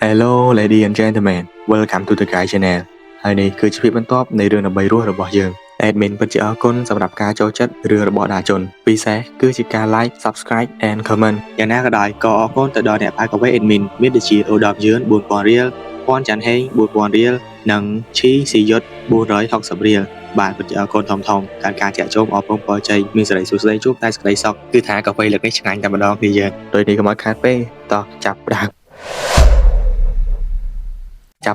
Hello ladies and gentlemen welcome to the Guy Channel ហើយនេះគឺជាភាពបន្ទាប់នៃរឿងដើម្បីរស់របស់យើង Admin ពិតជាអរគុណសម្រាប់ការចូលចិត្តរឿងរបស់ដាជនពិសេសគឺជាការ like subscribe and comment យ៉ាងណាក៏ដោយក៏អរគុណទៅដល់អ្នកផាកវេ Admin មានដូចជា Odop យឿន 4000 រៀល ពាន់ច័ន្ទហេង 4000 រៀល និង ឈីស៊ីយុត 460 រៀល បាទពិតជាអរគុណធំការចាក់ចោមអរគុណពលជ័យមានសេរីសុខស្ដីជួបតែសេចក្ដីសុខគឺថាកាហ្វេលើកនេះឆ្ងាញ់តែម្ដងគឺយើងដោយនេះកុំឲ្យខាតពេកតោះចាប់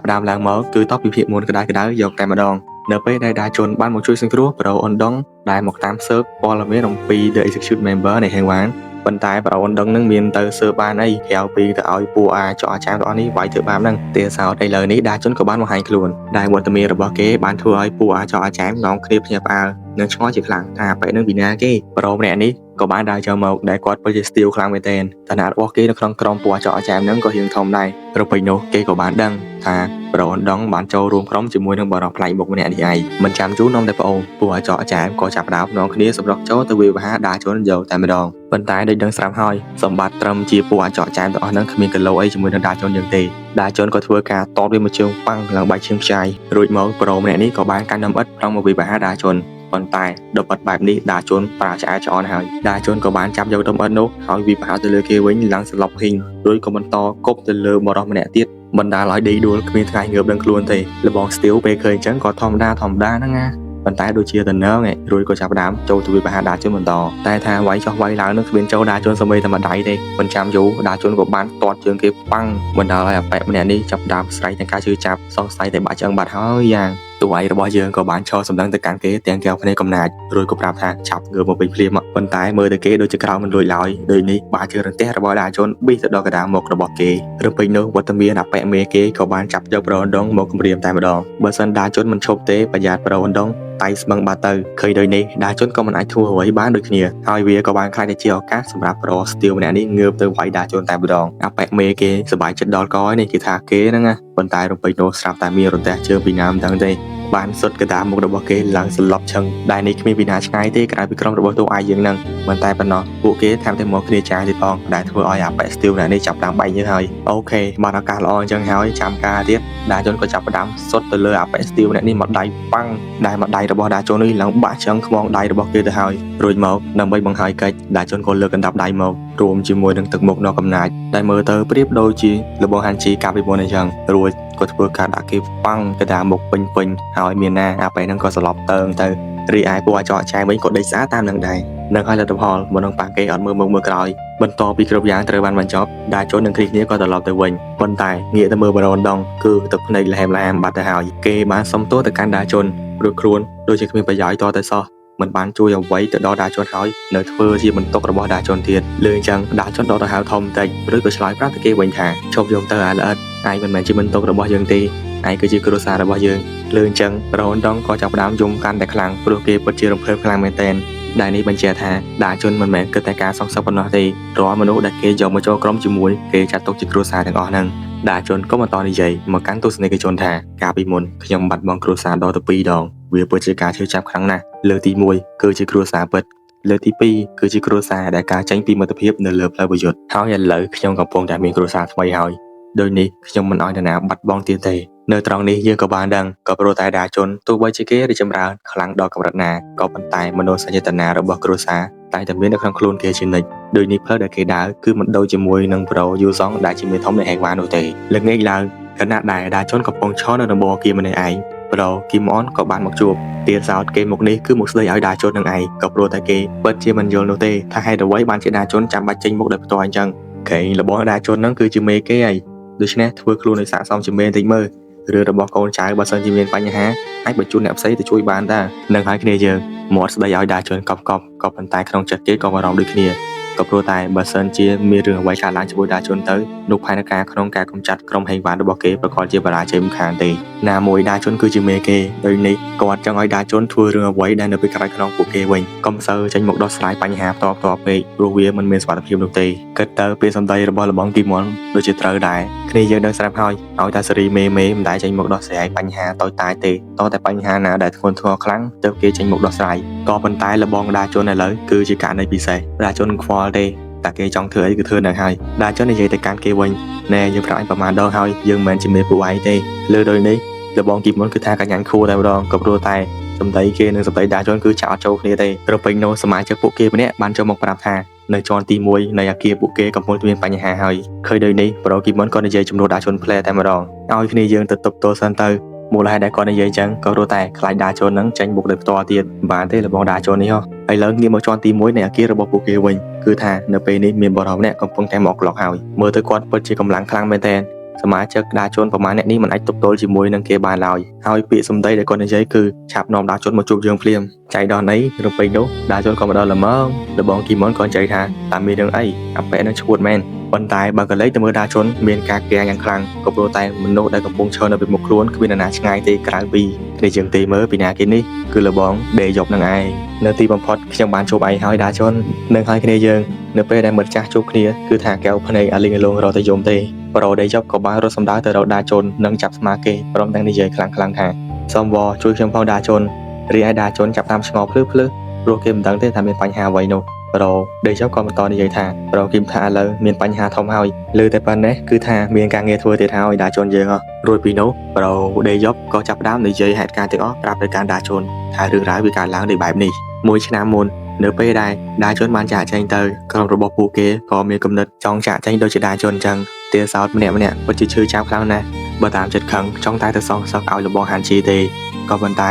ផ្ដើមឡើងមកគឺតបពីភាគមុនក្តៅយកតែម្ដងនៅពេលដែលដាជនបានមកជួយសង្គ្រោះប្រូអ៊ុនដងដែលមកតាមស៊ើបព័ត៌មានអំពី The Execute Member នៃហេងវ៉ានប៉ុន្តែប្រូអ៊ុនដងនឹងមានទៅស៊ើបបានអីក្រៅពីទៅឲ្យពួកអាចអាចារ្យទាំងអស់នេះវាយធ្វើបាបហ្នឹងទេសោតឥឡូវនេះដាជនក៏បានបង្ហាញខ្លួនដែលវត្តមានរបស់គេបានធ្វើឲ្យពួកអាចអាចារ្យនាំគ្នាភ្ញាក់ផ្អើលនិងឆ្ងល់ជាខ្លាំងថាពេលនឹងពីណាគេប្រូម្នាក់នេះក៏បានដើរចូលមកដែលគាត់ពិតជាស្ទាវខ្លាំងមែនទែនឋានៈរបស់គេនៅក្នុងក្រុមពួកអាចអាចារ្យហ្នឹងក៏រៀងធំដែរទៅពេលនោះគេក៏បានដឹងថាប្រូអ៊ុនដងបានចូលរួមក្រុមជាមួយនឹងបរិបទប្លែកមុខម្នាក់នេះឯងមិនចាំយូរនាំតែប្អូនពួកអាចអាចារ្យក៏ចាប់ផ្ដើមនាំគ្នាសម្រុកចូលទៅវិវហាដាជនយកតែម្ដងប៉ុន្តែដូចដឹងស្រាប់ហើយសម្បត្តិត្រឹមជាពួកអាចអាចារ្យទាំងអស់ហ្នឹងគ្មានគីឡូអីជាមួយនឹងដាជនយើងទេដាជនក៏ធ្វើការតតវាមួយជើងប៉ាំងឡើងបែកឈាមខ្ចាយរួចមកប្រូម្នាក់នេះក៏បានកាន់ដំអិតក្នុងមកវិវហាដាជនប៉ុន្តែដំអិតបែបនេះដាជនប្រាឆ្អែតឆ្អន់ហើយដាជនក៏បានចាប់យកដំអិតនោះហើយវិបហាទៅលើគេវិញឡើងសន្លប់ហ៊ីងរួចក៏បន្តគប់ទៅលើបរិសម្នាក់ទៀតបណ្ដាលឲ្យដេកដួលគ្មានថ្ងៃងើបដឹងខ្លួនទេលបងស្ទៀវពេលឃើញអញ្ចឹងក៏ធម្មតាហ្នឹងណាប៉ុន្តែដូចជាតំណងឯងរួចក៏ចាប់ផ្ដើមចូលទៅវិបហាដាជនបន្តតែថាវាយចុះវាយឡើងនឹងគ្មានចូលដាជនសម្បីតែម្ដាយទេមិនចាំយូរដាជនក៏បានទាត់ជើងគេប៉ាំងបណ្ដាលឲ្យអប៉ែម្នាក់នេះចាប់ផ្ដើមស្រែកទាំងការជឿចាប់សង្ស័យតែបាក់ឆ្អឹងបាត់ហើយយ៉ាងតួឯករបស់យើងក៏បានឈរសម្លឹងទៅកាន់គេទាំងកែវភ្នែកកំណាចរួចក៏ប្រាប់ថាចាប់ងើបមកវិញភ្លាមប៉ុន្តែមើលទៅគេដូចជាក្រោមមិនលួចឡើយដូចនេះបាជើងរន្ទះរបស់ដាជនប៊ីទៅដល់កណ្ដាលមុខរបស់គេឬពេញនោះវត្តមានអប៉ែមេគេក៏បានចាប់យកប្រូអ៊ុនដងមកគំរាមតែម្ដងបើសិនដាជនមិនឈប់ទេប្រយ័ត្នប្រូអ៊ុនដងតៃស្មឹងបាត់ទៅឃើញដូចនេះដាជនក៏មិនអាចធ្វើអ្វីបានដូចគ្នាហើយវាក៏បានខ្លាចតែជាឱកាសសម្រាប់ប្រូស្ទៀវម្នាក់នេះងើបទៅវាយដាជនតែម្ដងអប៉ែមេគេសប្បាយចិត្តដល់កហើយនេះគេថាគេហ្នឹងណាប៉ុន្តែរំពេចនោះស្រាប់តែមានរន្ទះជើងពីណាមិនដឹងទេបានសុទ្ធកដាមុខរបស់គេឡើងសន្លប់ឈឹងដែលនេះគ្មានពីណាឆ្ងាយទេក្រៅពីក្រុមរបស់តួឯកយើងនឹងមិនតែប៉ុណ្ណោះពួកគេថែមទាំងមកគ្នាចាទៀតផងដែលធ្វើឲ្យអាប៉ែស្ទៀវនេះចាប់តាមបែកយើងហើយអូខេបានឱកាសល្អអញ្ចឹងហើយចាំការទៀតដាជនក៏ចាប់ផ្ដើមសុទ្ធទៅលើអាប៉ែស្ទៀវនេះមកដៃប៉ាំងដែលមកដៃរបស់ដាជននេះឡើងបាក់ឆ្អឹងខ្មងដៃរបស់គេទៅហើយរួចមកដើម្បីបង្ហើយកិច្ចដាជនក៏លើកកណ្ដាប់ដៃមករួមជាមួយនឹងទឹកមុខនៅកំណាចដែលមើលទៅប្រៀបដូចជាលបងហាន់ជីកាពីមុនអញ្ចឹងរួចក៏ធ្វើការដាក់គេប៉ាំងកណ្ដាលមុខពេញហើយមានណាអាប៉ែហ្នឹងក៏ស្លាប់ទៅរីឯពួកអាចចាយវិញក៏ដេកស្អាតតាមនឹងដែរនឹងឲ្យលទ្ធផលមកនឹងប៉ះគេអត់មើលមុខមើលក្រោយបន្ទាប់ពីគ្រប់យ៉ាងត្រូវបានបញ្ចប់ដាជននឹងគ្រីគ្នាក៏ត្រឡប់ទៅវិញប៉ុន្តែងាកទៅមើលបរនដងគឺទឹកភ្នែកលហែមបាត់ទៅហើយគេបានសុំទោសទៅកាន់ដាជនព្រោះខ្លួនដូចជាគ្មានប្រយោជន៍តទៅសោះមិនបានជួយអ្វីទៅដល់ដាជនហើយនៅធ្វើជាបន្ទុករបស់ដាជនទៀតលើអញ្ចឹងដាជនដកទៅហៅធំតិចឬក៏ឆ្លើយប្រាប់ទៅគេវិញថាឈប់យកទៅអាល្អិតឯងមិនមែនជាបន្ទុករបស់យើងទេឯងគឺជាគ្រួសាររបស់យើងលើអញ្ចឹងប្រូអ៊ុនដងក៏ចាប់ផ្ដើមយំកាន់តែខ្លាំងព្រោះគេពិតជារំភើបខ្លាំងមែនទែនដែលនេះបញ្ជាក់ថាដាជនមិនមែនគិតតែការសងសឹកប៉ុណ្ណោះទេរាល់មនុស្សដែលគេយកមកចូលក្រុមជាមួយគេចាត់ទុកជាគ្រួសារទាំងអស់ហ្នឹងដាជនក៏បន្តនិយាយមកកាន់ទស្សនិកជនថាកាលពីមុនខ្ញុំបាត់បង់គ្រួសារដល់ទៅ2ដងវាពិតជាការឈឺចាប់ខ្លាំងណាស់លើកទី1គឺជាគ្រួសារពិតលើកទី2គឺជាគ្រួសារដែលការចេញពីមិត្តភាពនៅលើផ្លូវប្រយុទ្ធហើយឥឡូវខ្ញុំកំពុងតែមានគ្រួសារថ្មីហើយដូចនេះខ្ញុំមិនអោយនរណាបាត់បង់ទៀតទេនៅត្រង់នេះយើងក៏បានដឹងក៏ព្រោះតែដាជនទោះបីជាគេរីចម្រើនខ្លាំងដល់កម្រិតណាក៏ប៉ុន្តែមនោសញ្ចេតនារបស់គ្រួសារតែតែមាននៅក្នុងខ្លួនគេជានិច្ចដូចនេះផ្លូវដែលគេដើរគឺមិនដូចជាមួយនឹងប្រូយូសងដែលជាមេធំនៃហេងវ៉ានោះទេលើកនេះឡើងគណៈដែលដាជនកំពុងឈរនៅដំបូលគីម្នាក់ឯងប្រូគីមអនក៏បានមកជួបទៀតសោតគេមុខនេះគឺមកស្ដីឲ្យដាជននឹងឯងក៏ព្រោះតែគេពិតជាមិនយល់នោះទេថាហេតុអ្វីបានជាដាជនចាំបាច់ចេញមុខដោយផ្ទាល់អញ្ចឹងកេងរបស់ដាជនហ្នឹងគឺជាមេគេឯងដូច្នេះធ្វើខ្លួនឲ្យស័ក្តិសមជាមេតិចមើលរឿងរបស់កូនចៅបើសិនជាមានបញ្ហាអាចបញ្ជូនអ្នកផ្សេងទៅជួយបានតានឹងឲ្យគ្នាយើងមាត់ស្ដីឲ្យដាជនកប់ក៏ប៉ុន្តែក្នុងចិត្តគេក៏បារម្ភដូចគ្នាក៏ព្រោះតែបើសិនជាមានរឿងអ្វីកើតឡើងជាមួយដាជនទៅនោះផែនការក្នុងការកម្ចាត់ក្រុមហេងវ៉ានរបស់គេប្រកបជាបរាជ័យមិនខានទេណាមួយដាជនគឺជាមេគេដូចនេះគាត់ចង់ឲ្យដាជនធ្វើរឿងអ្វីដែលនៅពីក្រោយខ្នងពួកគេវិញកុំសូវចេញមកដោះស្រាយបញ្ហាផ្ទាល់ពេកព្រោះវាមិនមានសុវត្ថិភាពនោះទេគិតទៅពេលសម្ដីរបស់លបងគីមွန်ដូចជាត្រូវដែរគ្នាយើងដឹងស្រាប់ហើយឲ្យតែសេរីមេមិនដែលចេញមកដោះស្រាយបញ្ហាតូចតាចទេតោះតែបញ្ហាណាដែលធ្ងន់ធ្ងរខ្លាំងទើបគេចេញមកដោះស្រាយក៏ប៉ុន្តែលបងដាជនឥឡូវគឺជាករណីពិសេសដាជនខ្វល់ទេ តែគេចង់ធ្វើអីគឺធ្វើនឹងហើយដាជននិយាយទៅកាន់គេវិញណែយើងប្រាប់អញប្រមាណដងហើយយើងមិនមែនជាមេពួកឯងទេលើដូចនេះលបងគីមុនគឺថាកញ្ញាខួរតែម្ដងក៏ព្រោះតែសម្ដីគេនិងសម្ដីដាជនគឺចាក់អត់ចូលគ្នាទេត្រពេញនោះសមាជិកពួកគេម្នាក់បានចូលមកប្រាប់ថានៅជាន់ទី1នៃអាគារពួកគេកំពុងមានបញ្ហាហើយឃើញដូចនេះប្រូគីមុនក៏និយាយជំនួសដាជនផ្លែតែម្ដងឲ្យគ្នាយើងទៅទប់ទល់សិនទៅមូលហេតុដែលគាត់និយាយចឹងក៏ព្រោះតែខ្លាចដាជននឹងចាញ់មុខដោយផ្ទាល់ទៀតបានទេលបងដាជននេះហ៎ហើយឡើងងាកមកជាន់ទី1នៃអាគាររបស់ពួកគេវិញគឺថានៅពេលនេះមានបរិបទម្នាក់កំពុងតែមកក្លុកហើយមើលទៅគាត់ពិតជាកម្លាំងខ្លាំងមែនទែនសមាជិកដាជនប្រមាណអ្នកនេះមិនអាចទប់ទល់ជាមួយនឹងគេបានឡើយហើយពាក្យសម្ដីដែលគាត់និយាយគឺឆាប់នាំដាជនមកជួបយើងភ្លាមចៃដល់នេះរំពេញនោះដាជនក៏មកដល់ល្មងលបងគីមុនក៏និយាយថាតើមានរឿងអីអាប៉ែនឹងឈួតមែនប៉ុន្តែបើកលេចទៅមើលដាជនមានការកៀងយ៉ាងខ្លាំងក៏ព្រោះតែមនុស្សដែលកំពុងឈរនៅពីមុខខ្លួនគ្មាននរណាឆ្ងាយទេក្រៅពីគ្នាយើងទេមើលពីណាគេនេះគឺលបងដេយប់នឹងឯងនៅទីបំផុតខ្ញុំបានជួបឯងហើយដាជននឹងឲ្យគ្នាយើងនៅពេលដែលមិត្តចាស់ជួបគ្នាគឺថាកែវភ្នែកអាលីងលងរត់ទៅយំទេប្រូដេយប់ក៏បានរត់សម្ដៅទៅរកដាជននិងចាប់ស្មាគេព្រមទាំងនិយាយខ្លាំងៗថាសូមវល់ជួយខ្ញុំផងដាជនរីឯដាជនចាប់តាមឆ្ងល់ភ្លឺព្រោះគេមិនដឹងទេថាមានបញ្ហាអ្វីនោះប្រូដេយប់ក៏បន្តនិយាយថាប្រូគីមថាឥឡូវមានបញ្ហាធំហើយលើតែប៉ុណ្ណេះគឺថាមានការងារធ្វើទៀតហើយដាជនយើងរួចពីនោះប្រូដេយប់ក៏ចាប់ផ្ដើមនិយាយហេតុការណ៍ទាំងអស់ប្រាប់ទៅកាន់ដាជនថារឿងរ៉ាវវាកើតឡើងដោយបែបនេះមួយឆ្នាំមុននៅពេលដែលដាជនបានចាក់ចែងទៅក្រុមរបស់ពួកគេក៏មានគំនិតចង់ចាក់ចែងដូចជាដាជនអញ្ចឹងទាសោតម្នាក់ពិតជាឈឺចាប់ខ្លាំងណាស់បើតាមចិត្តខឹងចង់តែទៅសងសឹកឲ្យលបងហាន់ជីទេក៏ប៉ុន្តែ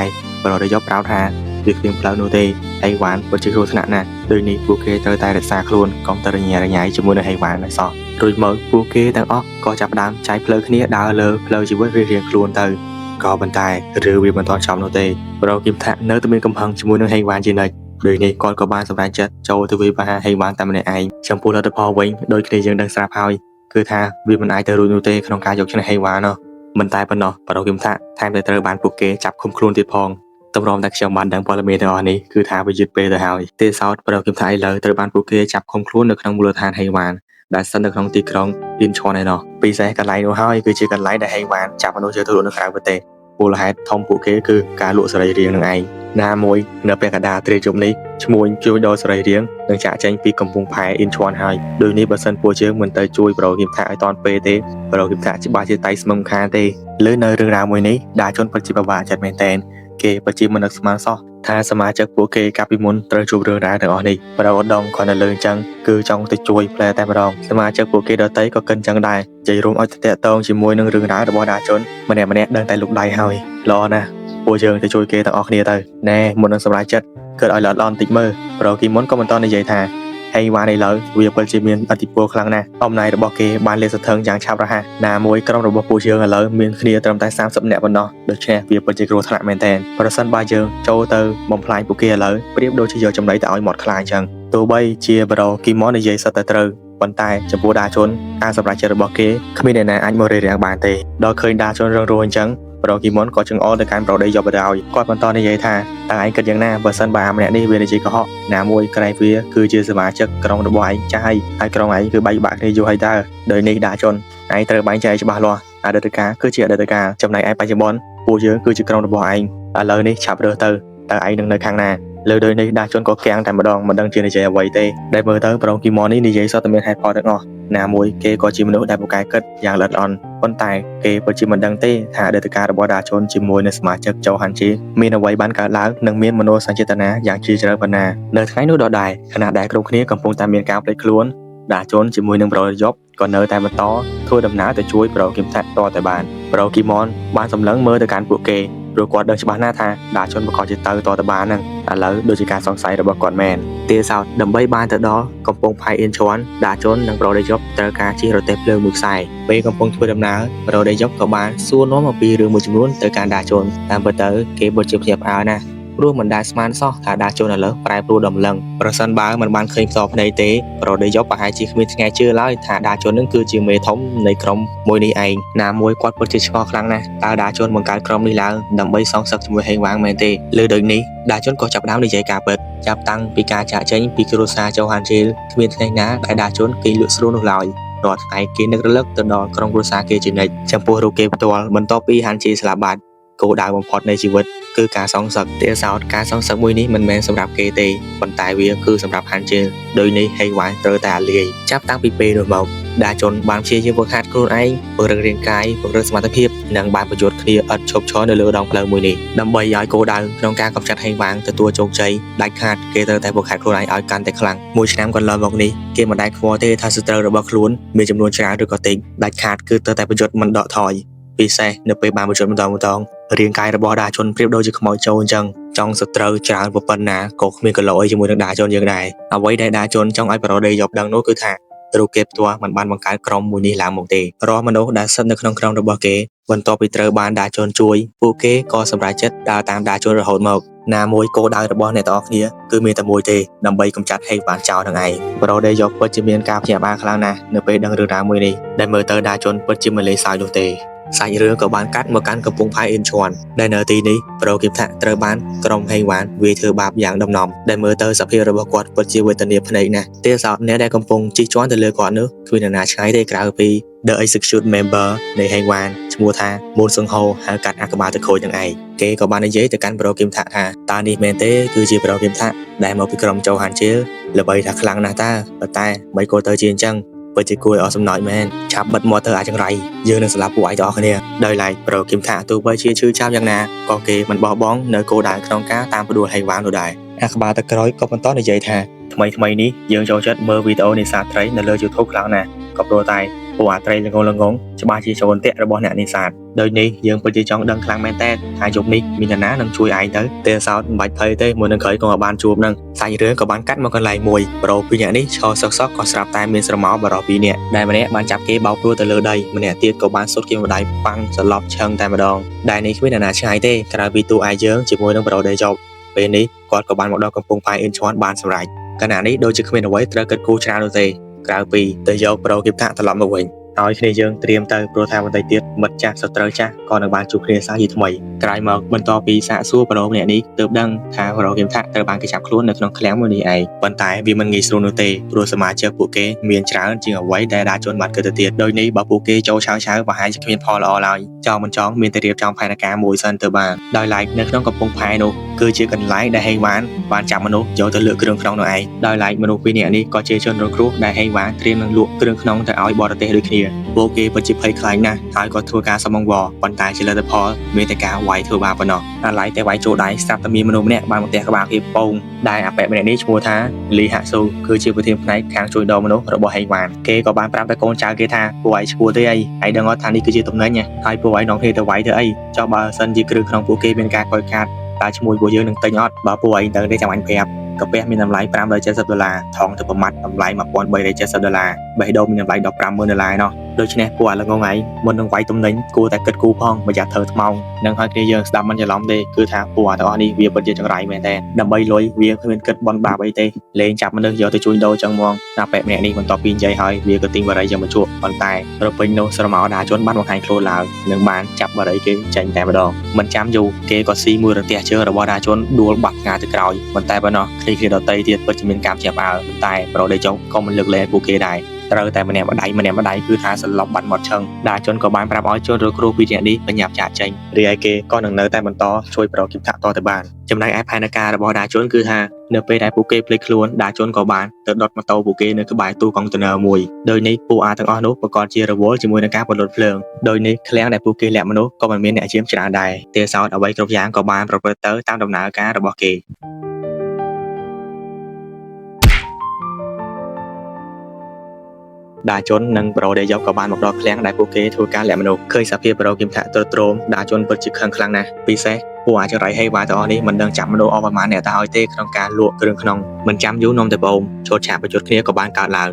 ប្រូដេយប់ប្រាប់ថាវាគ្មានផ្លូវនោះទេហេវ៉ាន់ពិតជាគ្រោះថ្នាក់ណាស់ដូចនេះពួកគេត្រូវតែរក្សាខ្លួនកុំទៅរញ៉េរញ៉ៃជាមួយនឹងហេវ៉ាន់ឲ្យសោះរួចមកពួកគេទាំងអស់ក៏ចាប់ផ្ដើមចែកផ្លូវគ្នាដើរលើផ្លូវជីវិតរៀងៗខ្លួនទៅក៏ប៉ុន្តែរឿងវាមិនទាន់ចប់នោះទេប្រូគីមថានៅតែមានកំហឹងជាមួយនឹងហេវ៉ាន់ជានិច្ចដូចនេះគាត់ក៏បានសម្រេចចិត្តចូលទៅវិភាគហេវ៉ាន់តែម្នាក់ឯងចំពោះលទ្ធផលវិញដូចគ្នាយើងដឹងស្រាប់ហើយគឺថាវាមិនអាចទៅរួចនោះទេក្នុងការយកឈ្នះហេវ៉ាន់នោះមិនតែប៉ុណ្ណោះប្រូគីមថាថែមទាំងត្រូវបានពួកគេចាប់ឃុំខ្លួនទៀតផងតម្រាំតែខ្ញុំបានដឹងព័ត៌មានទាំងអស់នេះគឺថាវាយឺតពេលទៅហើយទេសោតប្រូគីមថាឥឡូវត្រូវបានពួកគេចាប់ឃុំខ្លួននៅក្នុងមូលដ្ឋានហេវ៉ាន់ដែលស្ថិតនៅក្នុងទីក្រុងលីនឈွန်ឯណោះពិសេសកន្លែងនោះហើយគឺជាកន្លែងដែលហេវ៉ាន់ចាប់មនុស្សយកទៅលក់នៅក្រៅប្រទេសមូលហេតុធំពួកគេគឺការលក់សរីរាង្គនឹងឯងណាមួយនៅពេលកដាត្រីជុំនេះឈ្មោះជួយដល់សរីរាង្គនឹងចាក់ចេញពីកំពង់ផែអ៊ីនឈွန်ហើយដូចនេះបើសិនពួកយើងមិនទៅជួយប្រូគីមថាឲ្យតាន់ពេលទេប្រូគីមថាច្បាស់ជាតៃស្មឹមខានទេលើនៅរឿងរ៉ាវមួយនេះដាជនពិតជាពិបាកចិត្តមែនទែនគេពិតជាមិននឹកស្មានសោះថាសមាជិកពួកគេកាលពីមុនត្រូវជួបរឿងរ៉ាវទាំងអស់នេះប្រដដងគាត់នៅលើអញ្ចឹងគឺចង់ទៅជួយផ្លែតែម្ដងសមាជិកពួកគេដទៃក៏កិនអញ្ចឹងដែរនិយាយរួមឲ្យតាក់ទងជាមួយនឹងរឿងរ៉ាវរបស់ដាជនម្នាក់ដឹងតែលុកដៃហើយល្អណាស់ពួកយើងទៅជួយគេទាំងអស់គ្នាទៅណែមុននឹងសម្រេចចិត្តគិតឲ្យល្អបន្តិចមើលប្រូគីមុនក៏បន្តនិយាយថាហេវ៉ាន់ឥឡូវវាពិតជាមានឥទ្ធិពលខ្លាំងណាស់អំណាចរបស់គេបានលាតសន្ធឹងយ៉ាងឆាប់រហ័សណាមួយក្រុមរបស់ពួកយើងឥឡូវមានគ្នាត្រឹមតែ30នាក់ប៉ុណ្ណោះដូច្នេះវាពិតជាគ្រោះថ្នាក់មែនទែនប្រសិនបើយើងចូលទៅបំផ្លាញពួកគេឥឡូវប្រៀបដូចជាយកចំណីទៅឲ្យមាត់ខ្លាអញ្ចឹងទោះបីជាប្រូគីមុននិយាយសុទ្ធតែត្រូវប៉ុន្តែចំពោះដាជនការសម្រេចចិត្តរបស់គេគ្មានអ្នកណាអាចមករារាំងបានទេដល់ឃើញដាជនរងរួចអញ្ចឹងប្រូគីមុនក៏ចង្អុលទៅកាន់ប្រូដេយកបដ ாய் គាត់បន្តនិយាយថាតើឯងគិតយ៉ាងណាបើសិនបើអាម្នាក់នេះវានិយាយកុហកណាមួយក្រែងវាគឺជាសមាជិកក្រុមរបស់ឯងចាស់ហើយក្រុមឯងគឺបែកបាក់គ្នាយូរហើយតើដោយនេះដាជនឯងត្រូវបែងចែកច្បាស់លាស់អតីតកាលគឺជាអតីតកាលចំណែកឯបច្ចុប្បន្នពួកយើងគឺជាក្រុមរបស់ឯងឥឡូវនេះឆាប់រើសទៅតើឯងនឹងនៅខាងណាលើដូចនេះដាជនក៏គាំងតែម្ដងមិនដឹងជានិយាយអ្វីទេដែលមើលទៅប្រូគីមុននេះនិយាយសតតែមានហេតុផលទាំងអស់ណាមួយគេក៏ជាមនុស្សដែលពូកែគិតយ៉ាងល្អិតល្អន់ប៉ុន្តែគេពិតជាមិនដឹងទេថាអតីតកាលរបស់ដាជនជាមួយនឹងសមាជិកចៅហាន់ជីមានអ្វីបានកើតឡើងនិងមានមនោសញ្ចេតនាយ៉ាងជ្រាលជ្រៅប៉ុណ្ណានៅថ្ងៃនោះដដែលខណៈដែលគ្រប់គ្នាកំពុងតែមានការភ្លេចខ្លួនដាជនជាមួយនឹងប្រូយប់ក៏នៅតែបន្តធ្វើដំណើរទៅជួយប្រូគីមថាតតែបានប្រូគីមុនបានសម្លឹងមើលទៅកាន់ពួកគេព្រោះគាត់ដឹងច្បាស់ណាស់ថាដាជនប្រកាសជាទៅតបានហ្នឹងឥឡូវដូចជាការសង្ស័យរបស់គាត់មែនទាសោតដើម្បីបានទៅដល់កំពង់ផែអ៊ីនឈွန်ដាជននិងប្រូដេយកត្រូវការជិះរទេះភ្លើងមួយខ្សែពេលកំពុងធ្វើដំណើរប្រូដេយកក៏បានសួរនាំអំពីរឿងមួយចំនួនទៅកាន់ដាជនតាមពិតទៅគេពិតជាភ្ញាក់ផ្អើលណាស់ព្រោះមិនដែលស្មានសោះថាដាជនឥឡូវប្រែប្រួលដំឡឹងប្រសិនបើមិនបានឃើញផ្ទាល់ភ្នែកទេប្រូដេយកប្រហែលជាគ្មានថ្ងៃជឿឡើយថាដាជននឹងគឺជាមេធំនៃក្រុមមួយនេះឯងណាមួយគាត់ពិតជាឆ្ងល់ខ្លាំងណាស់តើដាជនបង្កើតក្រុមនេះឡើងដើម្បីសងសឹកជាមួយហេងវាងមែនទេលើដូចនេះដាជនក៏ចាប់ផ្ដើមនិយាយការពិតចាប់តាំងពីការចាក់ចេញពីគ្រួសារចៅហាន់ជេលគ្មានថ្ងៃណាដែលដាជនគេលក់ស្រួលនោះឡើយរាល់ថ្ងៃគេនឹករលឹកទៅដល់ក្រុមគ្រួសារគេជានិច្ចចំពោះរូបគេផ្ទាល់បន្ទាប់ពីហាន់ជេលស្លាប់បាត់ គោលដៅបំផុតនៃជីវិតគឺការសងសឹកទាសោតការសងសឹកមួយនេះមិនមែនសម្រាប់គេទេប៉ុន្តែវាគឺសម្រាប់ហាន់ជើដោយនេះហេវ៉ាត្រូវតែលាយចាប់តាំងពីពេលនោះមកដាជនបានព្យាយាមហ្វឹកហាត់ខ្លួនឯងពង្រឹងរាងកាយពង្រឹងសមត្ថភាពនិងបានបញ្យល់គ្នាឥតឈប់ឈរនៅលើដងផ្លូវមួយនេះដើម្បីឲ្យគោលដៅក្នុងការកម្ចាត់ហេវ៉ាទទួលជោគជ័យដាច់ខាតគេត្រូវតែហ្វឹកហាត់ខ្លួនឯងឲ្យកាន់តែខ្លាំងមួយឆ្នាំកន្លងមកនេះគេមិនដែលខ្វល់ទេថាសត្រូវរបស់ខ្លួនមានចំនួនច្រើនឬក៏តិចដាច់ខាតគឺត្រូវតែបញ្យល់មិនដកថយពិសេសនៅពេលបានបញ្យល់ម្ដងរាងកាយរបស់ដាជនប្រៀបដូចជាខ្មោចចូលអញ្ចឹងចង់សត្រូវច្រើនប៉ុណ្ណាក៏គ្មានកន្លោអីជាមួយនឹងដាជនយើងដែរអ្វីដែលដាជនចង់ឲ្យប្រដេយកដឹងនោះគឺថារូបគេផ្ទាល់មិនបានបង្កើតក្រុមមួយនេះឡើងមកទេរាល់មនុស្សដែលស្ថិតនៅក្នុងក្រុមរបស់គេបន្ទាប់ពីត្រូវបានដាជនជួយពួកគេក៏សម្រេចចិត្តដើរតាមដាជនរហូតមកណាមួយគោលដៅរបស់អ្នកទាំងអស់គ្នាគឺមានតែមួយទេដើម្បីកម្ចាត់ហេវ៉ាចោលនឹងឯងប្រដេយកពិតជាមានការភ្ញាក់ផ្អើលខ្លាំងណាស់នៅពេលដឹងរឿងរ៉ាវមួយនេះដែលមើលទៅដាជនពិតជាមិនលេងសើចនោះទេសាច់រឿងក៏បានកាត់មកកាន់កំពង់ផែអ៊ីនឈွန်ដែលនៅទីនេះប្រូគីបថាត្រូវបានក្រុមហេវ៉ានវាយធ្វើបាបយ៉ាងដំណំដែលមើលទៅសភាពរបស់គាត់ពិតជាវេទនាភ្នែកណាស់ទាសោតអ្នកដែលកំពុងជិះជាន់ទៅលើគាត់នោះគ្មាននរណាឆ្ងាយទេក្រៅពី The Execute Member នៃហេវ៉ានឈ្មោះថាមូនសង្ហូហៅកាត់អក្បាលទៅខូចនឹងឯងគេក៏បាននិយាយទៅកាន់ប្រូគីបថាតើនេះមែនទេគឺជាប្រូគីបថាដែលមកពីក្រុមโจហានជិលល្បីថាខ្លាំងណាស់តើប៉ុន្តែមិនគួរទៅជាអញ្ចឹងពិតជាគួរឲ្យអស់សំណើចមែនឆាប់បិទមាត់ទៅអាចង្រៃយើងនឹងស្លាប់ពួកឯងទាំងអស់គ្នាដោយឡែកប្រូគីមថាទោះបីជាឈឺចាប់យ៉ាងណាក៏គេមិនបោះបង់នៅគោលដៅក្នុងការតាមផ្ដួលហេវ៉ាននោះដែរអាក្បាលទឹកក្រោយក៏បន្តនិយាយថាថ្មីនេះយើងចូលចិត្តមើលវីដេអូនេសាទត្រីនៅលើ YouTube ខ្លាំងណាស់ក៏ព្រោះតែពួកអាត្រីល្ងងច្បាស់ជាចូលអន្ទាក់របស់អ្នកនេសាទដោយនេះយើងពិតជាចង់ដឹងខ្លាំងមែនតើថាយប់នេះមាននរណានឹងជួយឯងទៅទេសោតមិនបាច់ភ័យទេមុននឹងក្រោយក៏បានជួបនឹងសាច់រឿងក៏បានកាត់មកកន្លែងមួយប្រូពីរនាក់នេះឈរសឹកក៏ស្រាប់តែមានស្រមោលបរោះពីរនាក់ដែលម្នាក់បានចាប់គេបោកព្រួយទៅលើដីម្នាក់ទៀតក៏បានសុតគេម្ដាយប៉ាំងសន្លប់ឈឹងតែម្ដងដែលនេះគ្មាននរណាឆ្ងាយទេក្រៅពីតួឯងយើងជាមួយនឹងប្រូដេជប់ពេលនេះគាត់ក៏បានមកដល់កំពង់ផែអ៊ីនឈွန်បានសម្រេចខណៈនេះដូចជាគ្មានអ្វីត្រូវគិតគូរច្រើននោះទេក្រៅពីទៅយកប្រូគីបថាត្រឡប់មកវិញហើយគ្នាយើងត្រៀមទៅព្រោះថាបន្តិចទៀតមិត្តចាស់សត្រូវចាស់ក៏នឹងបានជួបគ្នាសាជាថ្មីក្រោយមកបន្តពីសាកសួរប្រូម្នាក់នេះទើបដឹងថាប្រូគីមថាត្រូវបានគេចាប់ខ្លួននៅក្នុងឃ្លាំងមួយនេះឯងប៉ុន្តែវាមិនងាយស្រួលនោះទេព្រោះសមាជិកពួកគេមានច្រើនជាងអ្វីដែលដាជនបានគិតទៅទៀតដោយនេះបើពួកគេចូលឆាវប្រហែលជាគ្មានផលល្អឡើយចង់មិនចង់មានតែរៀបចំផែនការមួយសិនទៅបានដោយឡែកនៅក្នុងកំពង់ផែនោះគឺជាកន្លែងដែលហេវ៉ានបានចាប់មនុស្សយកទៅលើកគ្រឿងក្នុងនោះឯងដោយឡែកមនុស្សពីរនាក់នេះក៏ជាជនរងគ្រោះដែលហេវ៉ានត្រៀមនឹងលក់គ្រឿងក្នុងទៅឲ្យបរទេសដូចគ្នាពួកគេពិតជាភ័យខ្លាចណាស់ហើយក៏ធ្វើការសំងវប៉ុន្តែជាលទ្ធផលមានតែការវាយធ្វើបាបប៉ុណ្ណោះអាឡៃតែវាយចូលដៃស្រាប់តែមានមនុស្សម្នាក់បានមកផ្ទះក្បាលគេពងដែលអាប៉ែម្នាក់នេះឈ្មោះថាលីហាក់ស៊ូគឺជាប្រធានផ្នែកខាងជួយដល់មនុស្សរបស់ហេវ៉ានគេក៏បានប្រាប់តែកូនចៅគេថាពួកឯងឈ្មោះទេអីឯងដឹងអត់ថានេះគឺជាទំនិញហើយពួកឯងនាំគ្នាទៅវាយទៅអីចុះបើសិនជាគ្រឿងក្នុងពួកគេមានការខូចខាតតើឈ្មោះរបស់យើងនឹងទិញអត់បើពួកឯងទៅទេចាំអញប្រាប់កាពះមានតម្លៃ$570ថងទៅប្រមាត់តម្លៃ$1370បេះដូងមានតម្លៃ$150,000ណោះដូច្នេះពួកអាល្ងងឯងមុននឹងវាយទំនិញគួរតែគិតគូរផងមិនយ៉ាធ្វើថ្មោងនឹងឲ្យគ្នាយើងស្ដាប់មិនច្រឡំទេគឺថាពួកអាទាំងអស់នេះវាពិតជាចង្រៃមែនតើដើម្បីលុយវាគ្មានគិតបនបាបអីទេលេងចាប់មនុស្សយកទៅជួញដូរចឹងហ្មងណាប៉ែម្នាក់នេះបន្ទាប់ពីនិយាយហើយវាក៏ទិញបារីយកមកជួបប៉ុន្តែប្រពេញនោះស្រមោលដាជនបានបង្ហាញខ្លួនឡើងនឹងបានចាប់បារីគេចេញតែម្ដងមិនចាំយូរគេក៏ស៊ីមួយរន្ទះជើងរបស់ដាជនដួលបាត់ងាទៅក្រោយប៉ុន្តែប៉ុណ្ណោះគ្នាដតីទៀតពិតជាមានការជាប់អើតែប្រូដេចុងក៏មិនលើកលែងពួកគេដែរត្រូវតែម្នាក់ម្ដាយគឺថាសន្លប់បាត់មាត់ឈឹងដាជនក៏បានប្រាប់ឲ្យជនរងគ្រោះពីរនាក់នេះបញ្ញាប់ចាកចេញរីឯគេក៏នឹងនៅតែបន្តជួយប្រូគីបថាតទៅបានចំណែកឯផែនការរបស់ដាជនគឺថានៅពេលដែលពួកគេភ្លេចខ្លួនដាជនក៏បានទៅដុតម៉ូតូពួកគេនៅក្បែរទូកុងតឺន័រមួយដោយនេះពួកអាទាំងអស់នោះប្រកាសជារវល់ជាមួយនឹងការពន្លត់ភ្លើងដោយនេះឃ្លាំងដែលពួកគេលាក់មនុស្សក៏មិនមានអ្នកយាមច្រើនដែរទេសោតអ្វីគ្រប់យ៉ាងក៏បានប្រព្រឹត្តទៅតាមដំណើរការរបស់គេដាជននិងប្រូដេយកក៏បានមកដល់ឃ្លាំងដែលពួកគេធ្វើការលាក់មនុស្សឃើញសភាពប្រូគីមថាទ្រុឌទ្រោមដាជនពិតជាខឹងខ្លាំងណាស់ពិសេសពួកអាចរៃហេវ៉ាទាំងអស់នេះមិនដឹងចាប់មនុស្សអស់ប្រមាណអ្នកទៅឲ្យទេក្នុងការលក់គ្រឿងក្នុងមិនចាំយូរនំតែបូមឈោតឆាកប្រយុទ្ធគ្នាក៏បានកើតឡើង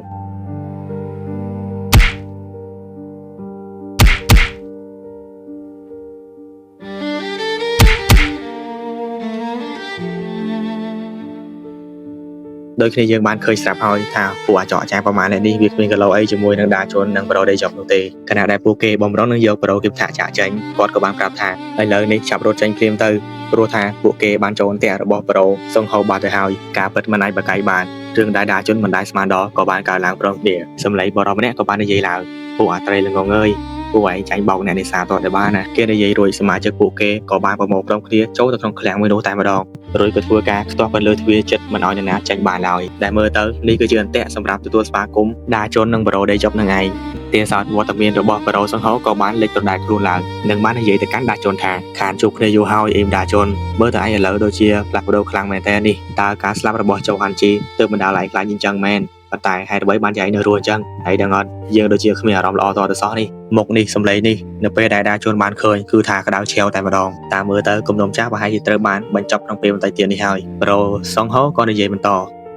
ដោយគ្នាយើងបានឃើញស្រាប់ហើយថាពួកអាចចាប្រមាណនេះវាគ្មានកន្លោអីជាមួយនឹងដាជននិងប្រូដេយកនោះទេខណៈដែលពួកគេបំរុងនឹងយកប្រូគីបថាចាក់ចេញគាត់ក៏បានប្រាប់ថាឥឡូវនេះចាប់រត់ចេញភ្លាមទៅព្រោះថាពួកគេបានចូលអន្ទាក់របស់ប្រូសង្ហូបាត់ទៅហើយការពិតមិនអាចបកកាយបានរឿងដែលដាជនមិនដែលស្មានដល់ក៏បានកើតឡើងព្រមគ្នាសម្លេងបរិបម្នាក់ក៏បាននិយាយឡើងពួកអាត្រីល្ងងអើយព ពួកឯងចាញ់បោកអ្នកនេសាទតតែបានណាគេនិយាយរួចសមាជិកពួកគេក៏បានប្រមូលផ្ដុំគ្នាចូលទៅក្នុងឃ្លាំងមួយនោះតែម្ដងរួចក៏ធ្វើការខ្ទាស់ទៅលើទ្វារចិត្តមិនឲ្យអ្នកណាចាញ់បានឡើយដែលមើលទៅនេះគឺជាអន្ទាក់សម្រាប់ទទួលស្វាគមន៍ដាជន់និងបារ៉ូដេជប់នឹងឯងទាសោតវត្តមានរបស់បារ៉ូសង្ហោក៏បានលេចទៅដែរខ្លួនឡើងនិងបាននិយាយទៅកាន់ដាជន់ថាខានជួបគ្នាយូរហើយអេមដាជន់មើលទៅឯងឥឡូវដូចជាផ្លាស់ប្ដូរខ្លាំងមែនតើនេះតើការស្លាប់របស់ចៅហាន់ជីទើបបណ្ដាលឲ្យខ្លាចអញ្ចឹងមែនប៉ុន្តែហេតុអ្វីបានជាឯងនៅរស់អញ្ចឹងហើយដឹងអត់យើងដូចជាគ្មានអារម្មណ៍ល្អតទៅសោះនេះមុខនេះសម្លេងនេះនៅពេលដែលដាជន់បានឃើញគឺថាក្តៅឆេវតែម្ដងតាមមើលទៅគំនុំចាស់ប្រហែលជាត្រូវបានបញ្ចប់ក្នុងពេលបន្តិចទៀតនេះហើយប្រូសង្ហោក៏និយាយបន្ត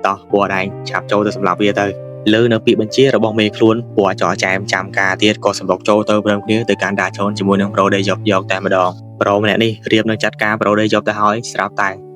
តោះពួកឯងឆាប់ចូលទៅសម្លាប់វាទៅលើនៅពាក្យបញ្ជារបស់មេខ្លួនពួកចោចែមចាំការទៀតក៏សម្រុកចូលទៅព្រមគ្នាទៅកាន់ដាជន់ជាមួយនឹងប្រូដេយកតែម្ដងប្រូម្នាក់នេះរៀបនឹងចាត់ការប្រូដេយកទៅហើយស្រាប់តែ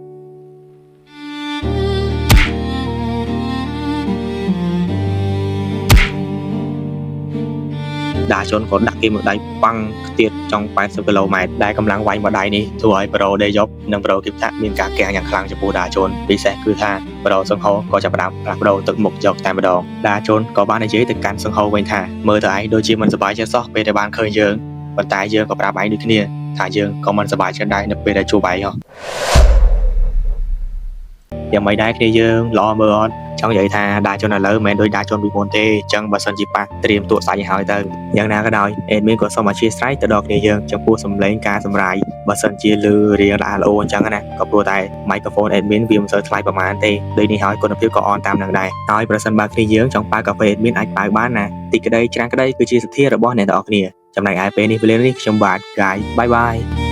ដាជន់ក៏ដាក់គេមួយដៃប៉ាំងខ្ទាតចុង80គីឡូម៉ែត្រដែលកម្លាំងវាយមួយដៃនេះធ្វើឲ្យប្រូដេយកនិងប្រូគីបតាមានការកាំងយ៉ាងខ្លាំងចំពោះដាជន់ពិសេសគឺថាប្រូសង្ហោក៏ចាប់ផ្ដើមផ្លាស់ប្ដូរទឹកមុខយកតែម្ដងដាជន់ក៏បាននិយាយទៅកាន់សង្ហោវិញថាមើលទៅឯងដូចជាមិនសប្បាយចិត្តសោះពេលដែលបានឃើញយើងប៉ុន្តែយើងក៏ប្រាប់ឯងដូចគ្នាថាយើងក៏មិនសប្បាយចិត្តដែរនៅពេលដែលជួបឯងយ៉ាងមិនដែរគ្នាយើងល្អមើលអត់ចង់និយាយថាដាជន់ឥឡូវមិនមែនដូចដាជន់ពីមុនទេអញ្ចឹងបើសិនជាប៉ះត្រៀមទួសាច់ឲ្យហើយទៅយ៉ាងណាក៏ដោយអេដមីនក៏សូមអធិស្ឋានទៅដល់គ្នាយើងចំពោះសម្លេងការសម្រាយបើសិនជាលឺរៀងល្អអញ្ចឹងណាក៏ព្រោះតែ microphone admin វាមិនសូវថ្លៃប្រហែលទេដូចនេះហើយគុណភាពក៏អនតាមនឹងដែរហើយប្រសិនបើគ្នាយើងចង់ប៉ាកាហ្វេ admin អាចប៉ាបានណាតិចក្តីច្រាំងក្តីគឺជាសទ្ធារបស់អ្នកទាំងអស់គ្នាចំណែកឯពេលនេះវេលានេះខ្ញុំបាទ Guy bye bye